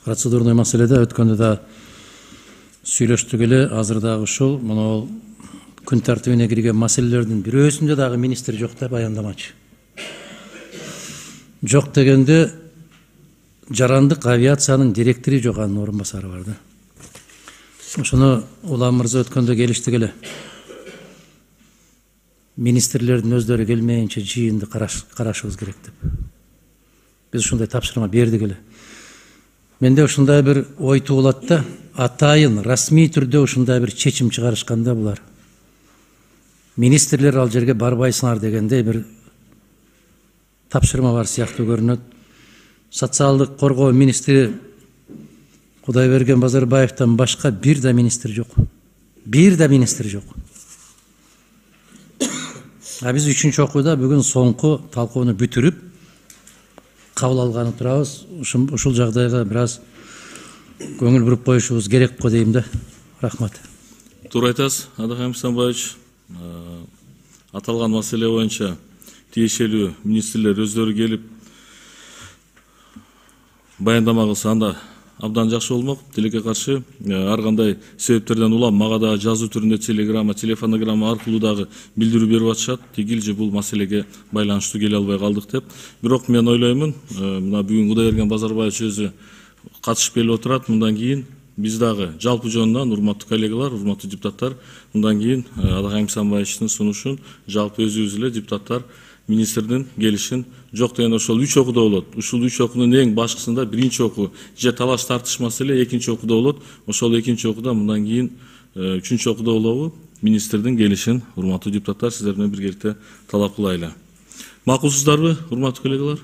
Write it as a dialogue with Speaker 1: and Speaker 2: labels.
Speaker 1: процедурный маселеде өткөндө да сүйлөштүк эле. Азыр дагы ушул мына күн тартибине кирген маселелердин бирөөсүндө дагы министр жок деп баяндамачы. Жок дегенде жарандык авиациянын директору жок, анын орун басары бар да. Ошону Улам мырза өткөндө келиштик эле. Министрлердин өздөрү келмейинче жыйынды карашыбыз керек деп. Биз ушундай тапшырма бердик эле. Менде ушундай бир ой туулат да, атайын расмий түрдө ушундай бир чечим чыгарышканда булар. Министрлер ал жерге барбайсыңар дегенде бир тапшырма бар сыяктуу көрүнөт. Социалдык коргоо министри Кудайберген Базарбаевтан башка бир да министр жок. Бир да министр жок. Биз 3-чү окууда бүгүн соңку талкууну бүтүрүп кабыл алганы турабыз. Ушул жагдайга бир аз көңүл буруп коюшубуз керек го дейм да. Рахмат.
Speaker 2: Туура айтасыз, Адахам Самбаевич. Аталган маселе боюнча тиешелүү министрлер өздөрү келип баяндама кылса анда абдан жакшы болмок. Тилекке каршы ар кандай себептерден улам мага да жазуу түрүндө телеграмма, телефонограмма аркылуу дагы билдирүү берип атышат. Тигил же бул маселеге байланыштуу келе албай калдык деп. Бирок мен ойлоймун, мына бүгүн Кудайберген Базарбаевич өзү катышып келип отурат. Мындан кийин биз дагы жалпы жөнүнөн урматтуу коллегалар, урматтуу депутаттар, мындан кийин Адахам Самбаевичтин сунушун жалпы өзүбүз эле депутаттар министрдин келишин жок деген ошол 3 окууда болот. Ушул 3 окуунун эң башкысында биринчи окуу же талаш тартыш маселе экинчи окууда болот. Ошол экинчи окууда мындан кийин 3-чү окууда болобу министрдин келишин урматтуу депутаттар сиздер менен биргеликте талап кылайлы. Макулсуздарбы, урматтуу коллегалар?